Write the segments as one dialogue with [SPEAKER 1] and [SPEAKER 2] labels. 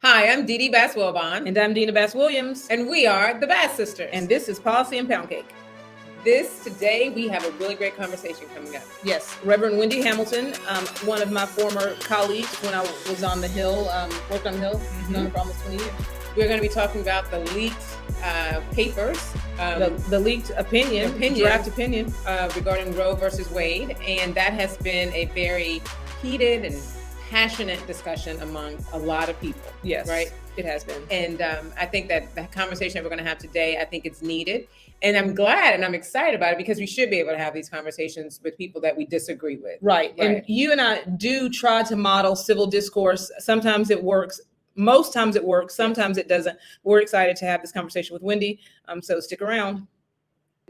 [SPEAKER 1] Hi, I'm Dee Dee Bass-Wilbon.
[SPEAKER 2] And I'm Dina Bass-Williams.
[SPEAKER 1] And we are the Bass Sisters.
[SPEAKER 2] And this is Policy and Pound Cake.
[SPEAKER 1] Today, we have a really great conversation coming up.
[SPEAKER 2] Yes, Reverend Wendy Hamilton, one of my former colleagues when I was on the Hill, worked on the Hill, known her for almost 20 years.
[SPEAKER 1] We're going to be talking about the leaked papers.
[SPEAKER 2] The leaked opinion, draft opinion.
[SPEAKER 1] Regarding Roe versus Wade. And that has been a very heated and passionate discussion among a lot of people.
[SPEAKER 2] Yes,
[SPEAKER 1] right?
[SPEAKER 2] It has been.
[SPEAKER 1] And I think that the conversation that we're going to have today, I think it's needed. And I'm glad and I'm excited about it because we should be able to have these conversations with people that we disagree with.
[SPEAKER 2] Right. And you and I do try to model civil discourse. Sometimes it works. Most times it works. Sometimes it doesn't. We're excited to have this conversation with Wendy. So stick around.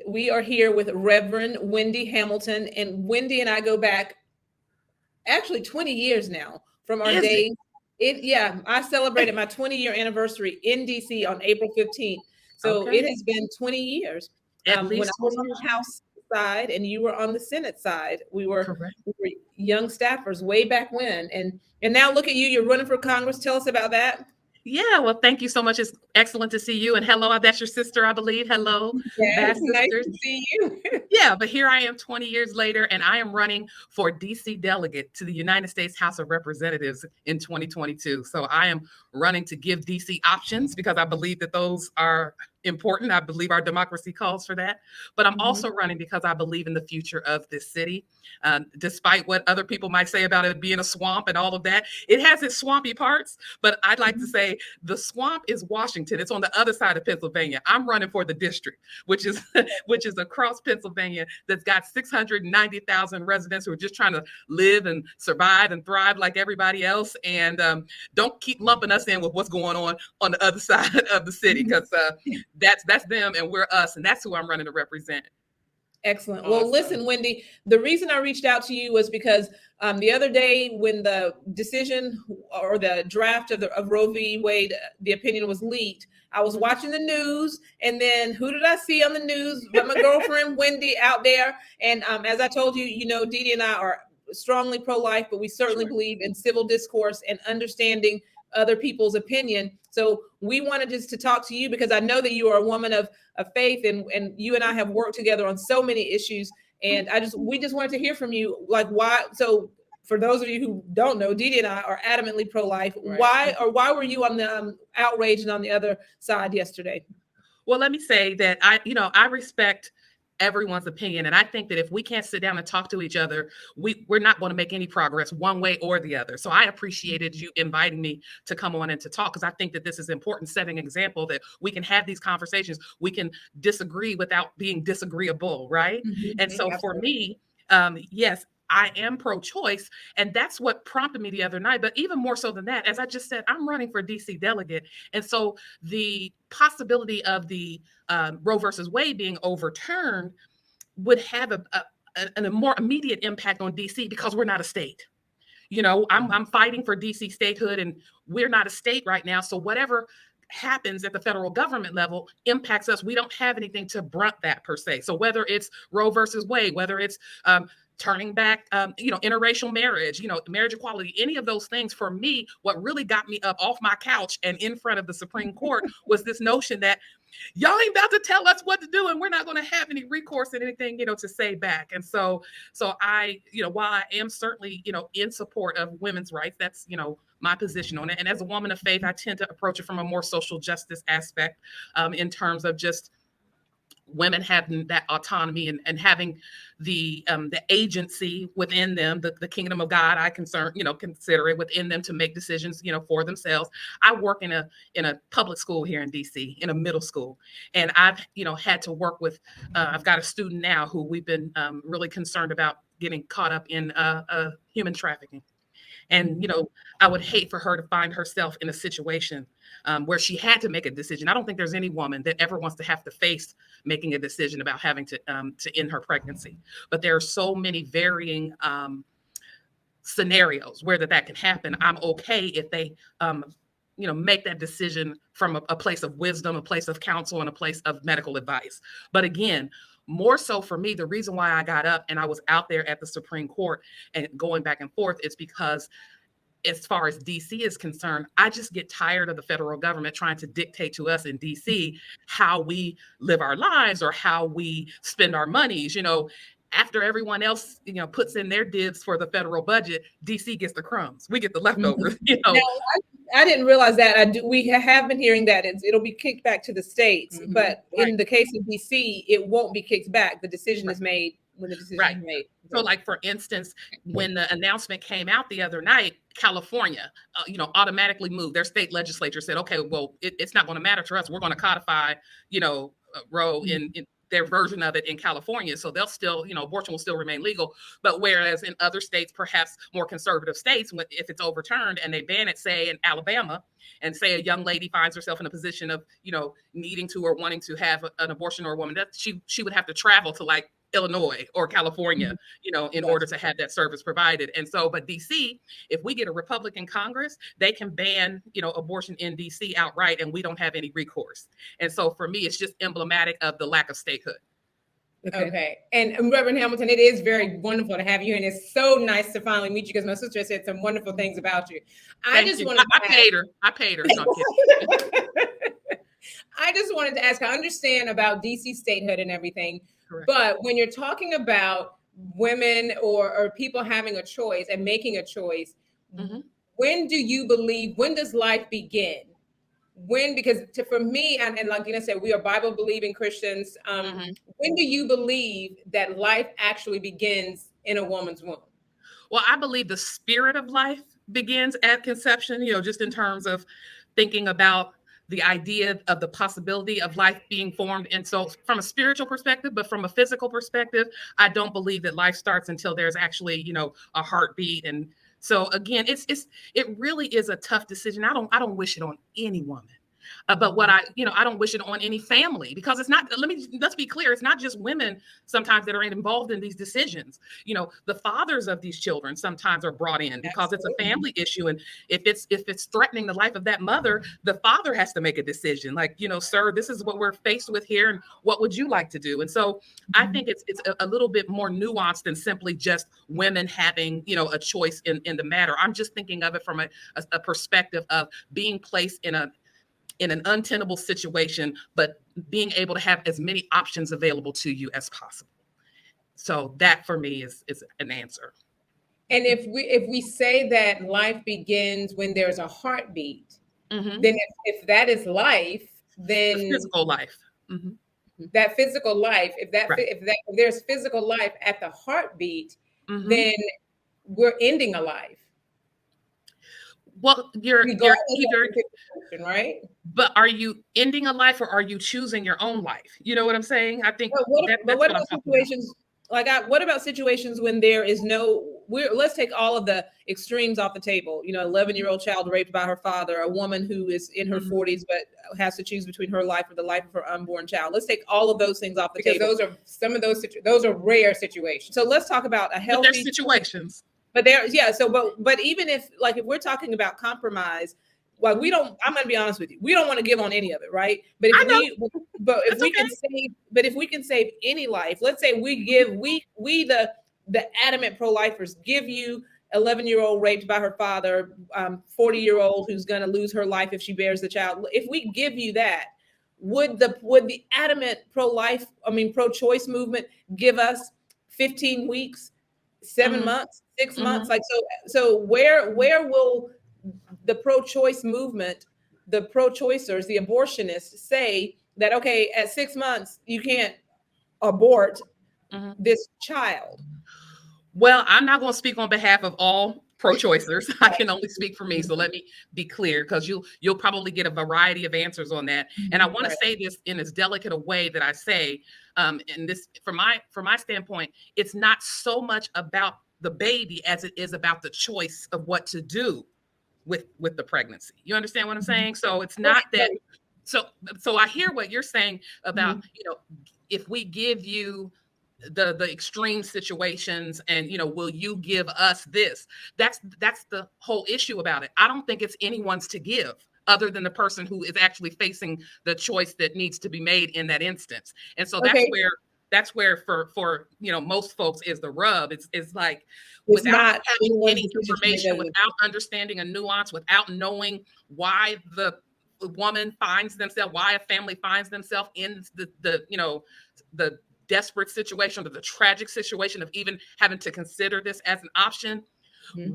[SPEAKER 2] We are here with Reverend Wendy Hamilton. And Wendy and I go back actually 20 years now from our days. I celebrated my 20-year anniversary in DC on April 15th. So It has been 20 years. When I was on the House side and you were on the Senate side, we were young staffers way back when. And now look at you, you're running for Congress. Tell us about that.
[SPEAKER 3] Yeah, well, thank you so much. It's excellent to see you. And hello, that's your sister, I believe. Hello.
[SPEAKER 1] Yes, nice to see you.
[SPEAKER 3] Yeah, but here I am 20 years later, and I am running for DC delegate to the United States House of Representatives in 2022. So I am running to give DC options because I believe that those are important. I believe our democracy calls for that. But I'm also running because I believe in the future of this city. Despite what other people might say about it being a swamp and all of that, it has its swampy parts. But I'd like to say the swamp is Washington. It's on the other side of Pennsylvania. I'm running for the district, which is across Pennsylvania, that's got 690,000 residents who are just trying to live and survive and thrive like everybody else. And don't keep lumping us in with what's going on the other side of the city, because that's them and we're us, and that's who I'm running to represent.
[SPEAKER 2] Excellent. Awesome. Well, listen, Wendy, the reason I reached out to you was because the other day when the decision or the draft of Roe v. Wade, the opinion was leaked, I was watching the news, and then who did I see on the news? But my girlfriend, Wendy, out there. And as I told you, Dee Dee and I are strongly pro-life, but we certainly believe in civil discourse and understanding other people's opinion. So we wanted just to talk to you because I know that you are a woman of faith, and you and I have worked together on so many issues. And we just wanted to hear from you, like why. So for those of you who don't know, Dee Dee and I are adamantly pro-life. Right. Why were you on the outrage and on the other side yesterday?
[SPEAKER 3] Well, let me say that I respect everyone's opinion. And I think that if we can't sit down and talk to each other, we're not going to make any progress one way or the other. So I appreciated you inviting me to come on and to talk, because I think that this is important, setting an example that we can have these conversations. We can disagree without being disagreeable, right? And so for me, yes, I am pro-choice, and that's what prompted me the other night. But even more so than that, as I just said, I'm running for DC delegate. And so the possibility of the Roe versus Wade being overturned would have a more immediate impact on DC because we're not a state. I'm fighting for DC statehood, and we're not a state right now. So whatever happens at the federal government level impacts us. We don't have anything to brunt that per se. So whether it's Roe versus Wade, whether it's turning back, interracial marriage, marriage equality, any of those things, for me, what really got me up off my couch and in front of the Supreme Court was this notion that y'all ain't about to tell us what to do, and we're not going to have any recourse and anything, to say back. And so I, while I am certainly, in support of women's rights, that's, my position on it. And as a woman of faith, I tend to approach it from a more social justice aspect, in terms of just women having that autonomy and having the agency within them, the kingdom of God, I consider it within them to make decisions, for themselves. I work in a public school here in DC, in a middle school, and I've, had to work with, I've got a student now who we've been really concerned about getting caught up in human trafficking. And, I would hate for her to find herself in a situation where she had to make a decision. I don't think there's any woman that ever wants to have to face making a decision about having to end her pregnancy. But there are so many varying scenarios where that can happen. I'm okay if they, make that decision from a place of wisdom, a place of counsel, and a place of medical advice. But again, more so for me, the reason why I got up and I was out there at the Supreme Court and going back and forth is because as far as DC is concerned, I just get tired of the federal government trying to dictate to us in DC how we live our lives or how we spend our monies. After everyone else, puts in their dibs for the federal budget, DC gets the crumbs. We get the leftovers.
[SPEAKER 2] Now, I didn't realize that. We have been hearing that it'll be kicked back to the states, but in the case of DC, it won't be kicked back. The decision is made when the decision is made.
[SPEAKER 3] So, like, for instance, when the announcement came out the other night, California, automatically moved. Their state legislature said, okay, well, it's not going to matter to us. We're going to codify, Roe in their version of it in California. So they'll still, abortion will still remain legal. But whereas in other states, perhaps more conservative states, if it's overturned and they ban it, say in Alabama, and say a young lady finds herself in a position of, needing to or wanting to have an abortion, or a woman, that she would have to travel to like Illinois or California, in order to have that service provided. And so, but DC, if we get a Republican Congress, they can ban, abortion in DC outright, and we don't have any recourse. And so for me, it's just emblematic of the lack of statehood.
[SPEAKER 1] Okay. And Reverend Hamilton, it is very wonderful to have you, and it's so nice to finally meet you, because my sister said some wonderful things about you. I
[SPEAKER 3] paid her. No,
[SPEAKER 1] I just wanted to ask, I understand about DC statehood and everything.
[SPEAKER 3] Correct.
[SPEAKER 1] But when you're talking about women or people having a choice and making a choice, when does life begin? Because for me, and like Gina said, we are Bible believing Christians. When do you believe that life actually begins in a woman's womb?
[SPEAKER 3] Well, I believe the spirit of life begins at conception, just in terms of thinking about the idea of the possibility of life being formed. And so from a spiritual perspective, but from a physical perspective, I don't believe that life starts until there's actually, a heartbeat. And so again, it really is a tough decision. I don't wish it on any woman. But what I don't wish it on any family, because it's not, let's be clear, it's not just women sometimes that are involved in these decisions. The fathers of these children sometimes are brought in because it's a family issue. And if it's threatening the life of that mother, the father has to make a decision like, sir, this is what we're faced with here, and what would you like to do? And so I think it's a little bit more nuanced than simply just women having, a choice in the matter. I'm just thinking of it from a perspective of being placed in an untenable situation, but being able to have as many options available to you as possible. So that for me is an answer.
[SPEAKER 1] And if we say that life begins when there's a heartbeat, then if that is life, then
[SPEAKER 3] the physical life.
[SPEAKER 1] That physical life, if there's physical life at the heartbeat, then we're ending a life.
[SPEAKER 3] Well, you're either
[SPEAKER 1] right.
[SPEAKER 3] But are you ending a life, or are you choosing your own life? You know what I'm saying? I think.
[SPEAKER 2] But what about situations what about situations when there is let's take all of the extremes off the table. 11-year-old child raped by her father, a woman who is in her 40s but has to choose between her life or the life of her unborn child. Let's take all of those things off the table.
[SPEAKER 1] Because those are rare situations.
[SPEAKER 2] So let's talk about a healthy
[SPEAKER 3] situations.
[SPEAKER 2] But but even if we're talking about compromise, I'm going to be honest with you, we don't want to give on any of it, right? But if we can save any life, let's say the adamant pro-lifers give you 11-year-old raped by her father, 40-year-old who's going to lose her life if she bears the child. If we give you that, would the adamant pro-choice movement give us 15 weeks, 7 months, 6 months? So where will the pro-choice movement, the pro-choicers, the abortionists say that, okay, at 6 months, you can't abort this child?
[SPEAKER 3] Well, I'm not going to speak on behalf of all pro-choicers. I can only speak for me. So let me be clear, because you'll probably get a variety of answers on that. And I want to say this in as delicate a way that I say, and this, from my standpoint, it's not so much about the baby as it is about the choice of what to do with the pregnancy. You understand what I'm saying? So it's not that. So I hear what you're saying about, if we give you the extreme situations and, will you give us this? That's the whole issue about it. I don't think it's anyone's to give other than the person who is actually facing the choice that needs to be made in that instance. And so that's where for most folks is the rub. It's like
[SPEAKER 2] It's
[SPEAKER 3] without
[SPEAKER 2] not
[SPEAKER 3] having any
[SPEAKER 2] decision to make
[SPEAKER 3] information,
[SPEAKER 2] a-
[SPEAKER 3] without understanding a nuance, without knowing why the woman finds themselves, why a family finds themselves in the desperate situation or the tragic situation of even having to consider this as an option.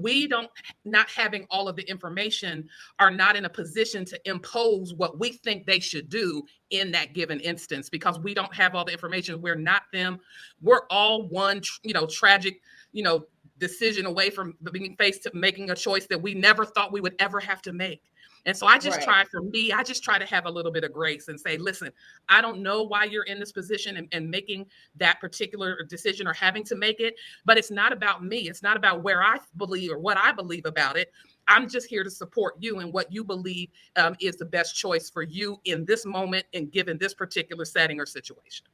[SPEAKER 3] We not having all of the information, are not in a position to impose what we think they should do in that given instance, because we don't have all the information. We're not them. We're all one, tragic, decision away from being faced to making a choice that we never thought we would ever have to make. And so I just try to have a little bit of grace and say, listen, I don't know why you're in this position and making that particular decision or having to make it, but it's not about me. It's not about where I believe or what I believe about it. I'm just here to support you in what you believe is the best choice for you in this moment and given this particular setting or situation.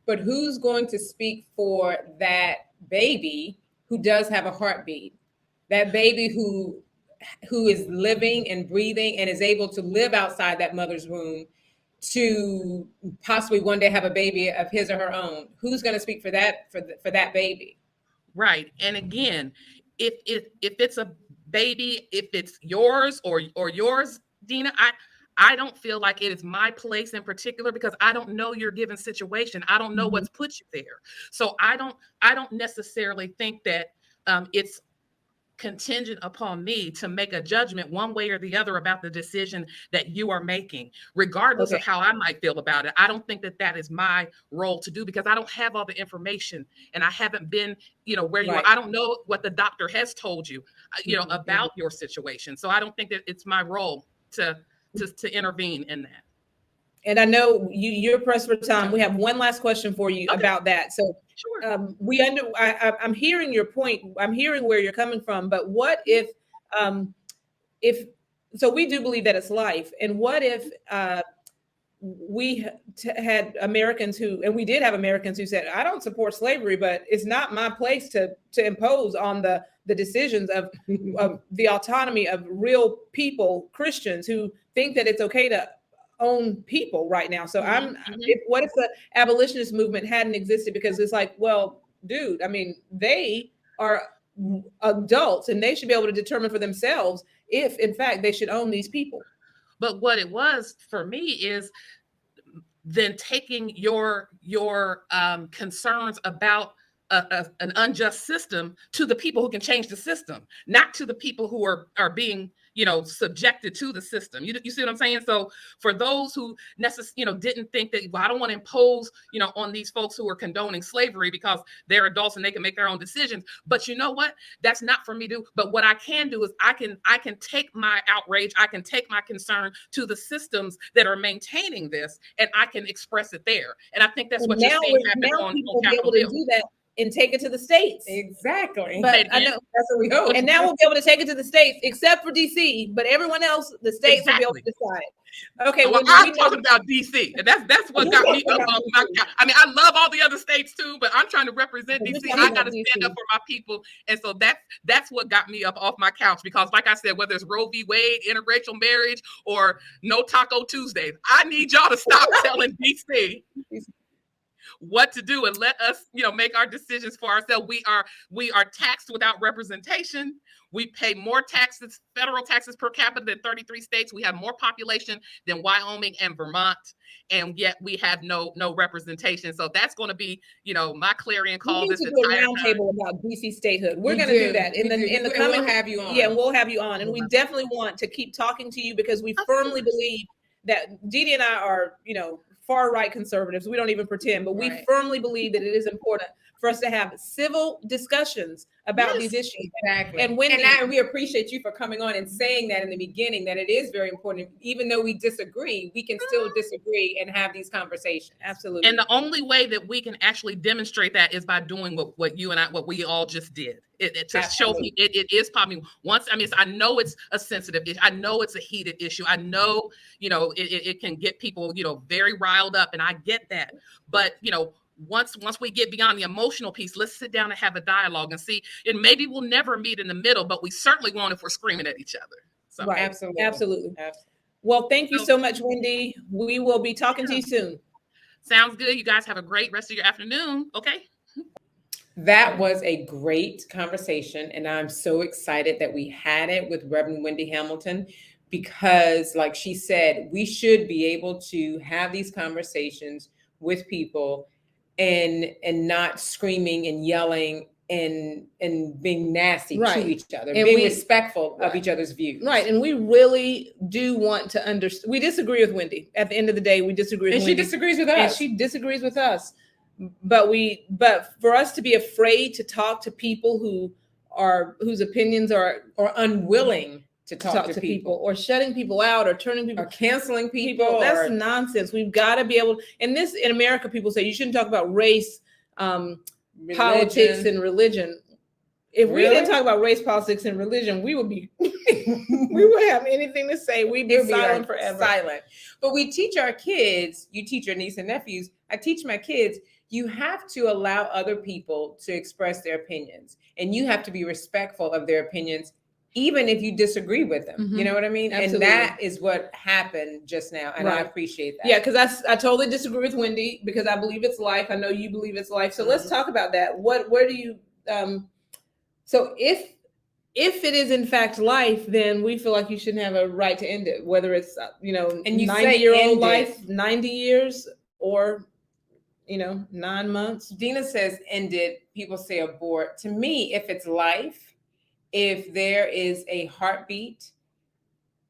[SPEAKER 1] But who's going to speak for that baby who does have a heartbeat? That baby who is living and breathing and is able to live outside that mother's womb to possibly one day have a baby of his or her own. Who's going to speak for that for that baby?
[SPEAKER 3] Right. And again, if it's a baby, if it's yours or yours, Dina, I don't feel like it is my place in particular, because I don't know your given situation. I don't know what's put you there. So I don't necessarily think that it's contingent upon me to make a judgment one way or the other about the decision that you are making, regardless of how I might feel about it. I don't think that is my role to do, because I don't have all the information and I haven't been, where you are. I don't know what the doctor has told you, about your situation. So I don't think that it's my role to intervene in that.
[SPEAKER 2] And I know you're pressed for time. We have one last question for you about that. So
[SPEAKER 3] sure.
[SPEAKER 2] I'm hearing your point. I'm hearing where you're coming from. But what if so we do believe that it's life. And what if we had Americans and we did have Americans who said, I don't support slavery, but it's not my place to impose on the decisions of the autonomy of real people, Christians, who think that it's okay to own people right now. So what if the abolitionist movement hadn't existed? Because it's like, well, dude, I mean, they are adults and they should be able to determine for themselves if in fact they should own these people.
[SPEAKER 3] But what it was for me is then taking your concerns about an unjust system to the people who can change the system, not to the people who are being subjected to the system. You see what I'm saying? So for those who didn't think that, well, I don't want to impose on these folks who are condoning slavery because they're adults and they can make their own decisions. But you know what? That's not for me to do. But what I can do is I can take my outrage, I can take my concern to the systems that are maintaining this, and I can express it there. And I think that's what you're seeing happen on Capitol Hill.
[SPEAKER 2] Do that and take it to the states.
[SPEAKER 1] Exactly.
[SPEAKER 2] But I know
[SPEAKER 1] that's what we hope.
[SPEAKER 2] And now we'll be able to take it to the states, except for DC. But everyone else, the states will be able to decide. Okay.
[SPEAKER 3] Well, I'm talking about DC, and that's what got me up on my. I mean, I love all the other states too, but I'm trying to represent DC. I got to stand up for my people, and so that's what got me up off my couch. Because, like I said, whether it's Roe v. Wade, interracial marriage, or no Taco Tuesdays, I need y'all to stop telling DC what to do and let us, make our decisions for ourselves. We are taxed without representation. We pay more taxes, federal taxes per capita than 33 states. We have more population than Wyoming and Vermont, and yet we have no representation. So that's going to be, my clarion call.
[SPEAKER 2] We need to do a roundtable about DC statehood. We're going to do that in the coming.
[SPEAKER 1] We'll have you on.
[SPEAKER 2] Yeah, we'll have you on, and we definitely want to keep talking to you because we firmly believe that Didi and I are, far right conservatives. We don't even pretend, but we firmly believe that it is important for us to have civil discussions about these issues.
[SPEAKER 1] Exactly. And we appreciate you for coming on and saying that in the beginning, that it is very important. Even though we disagree, we can still disagree and have these conversations.
[SPEAKER 2] Absolutely.
[SPEAKER 3] And the only way that we can actually demonstrate that is by doing what you and I, what we all just did. It to show me it is probably once. I mean, I know it's a sensitive issue. I know it's a heated issue. I know, it can get people, very riled up, and I get that. But, once we get beyond the emotional piece, let's sit down and have a dialogue and see. And maybe we'll never meet in the middle, but we certainly won't if we're screaming at each other. So.
[SPEAKER 2] Right. Absolutely. Well, thank you so much, Wendy. We will be talking to you soon.
[SPEAKER 3] Sounds good. You guys have a great rest of your afternoon. Okay.
[SPEAKER 1] That was a great conversation, and I'm so excited that we had it with Reverend Wendy Hamilton, because like she said, we should be able to have these conversations with people and not screaming and yelling and being nasty to each other, and being respectful of each other's views.
[SPEAKER 2] Right. And we really do want to understand. We disagree with Wendy. At the end of the day, we disagree with Wendy.
[SPEAKER 1] And she disagrees with us.
[SPEAKER 2] And she disagrees with us. But for us to be afraid to talk to people whose opinions are
[SPEAKER 1] unwilling to talk to people,
[SPEAKER 2] or shutting people out, or turning people,
[SPEAKER 1] or canceling people,
[SPEAKER 2] that's nonsense. We've got to be able. And this, in America, people say you shouldn't talk about race, politics, and religion. If we didn't talk about race, politics, and religion, we would be we wouldn't have anything to say. We'd be silent forever.
[SPEAKER 1] Silent. But we teach our kids, you teach your niece and nephews, I teach my kids, you have to allow other people to express their opinions, and you have to be respectful of their opinions, even if you disagree with them. You know what I mean?
[SPEAKER 2] Absolutely.
[SPEAKER 1] And that is what happened just now. And I appreciate that.
[SPEAKER 2] Yeah, because I totally disagree with Wendy, because I believe it's life. I know you believe it's life. So let's talk about that. Where do you, so if it is in fact life, then we feel like you shouldn't have a right to end it, whether it's,
[SPEAKER 1] and you
[SPEAKER 2] 90-year-old life, 90 years, or 9 months.
[SPEAKER 1] Dina says end it. People say abort. To me, if it's life, if there is a heartbeat,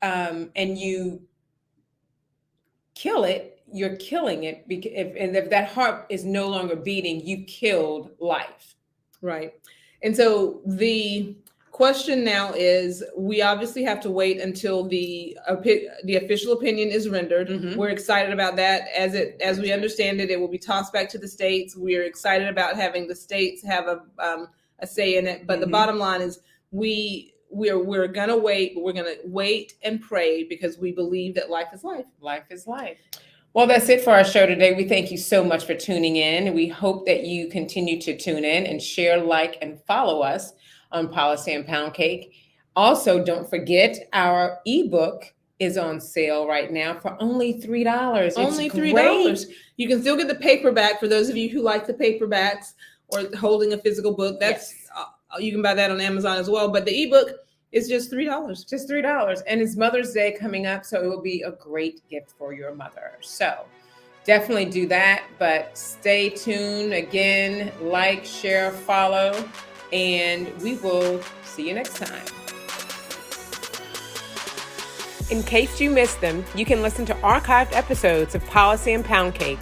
[SPEAKER 1] and you kill it, you're killing it. If that heart is no longer beating, you killed life.
[SPEAKER 2] Right. And so the question now is, we obviously have to wait until the official opinion is rendered. We're excited about that. As we understand it, it will be tossed back to the states. We're excited about having the states have a say in it. But the bottom line is, we're gonna wait, but we're gonna wait and pray, because we believe that life is life.
[SPEAKER 1] Life is life. Well, that's it for our show today. We thank you so much for tuning in. We hope that you continue to tune in and share, like, and follow us on Policy and Pound Cake. Also, don't forget, our ebook is on sale right now for only $3.
[SPEAKER 2] Only $3. You can still get the paperback for those of you who like the paperbacks or holding a physical book. That's you can buy that on Amazon as well. But the ebook is just $3.
[SPEAKER 1] Just $3. And it's Mother's Day coming up, so it will be a great gift for your mother. So definitely do that. But stay tuned. Again, like, share, follow, and we will see you next time. In case you missed them, you can listen to archived episodes of Policy and Pound Cake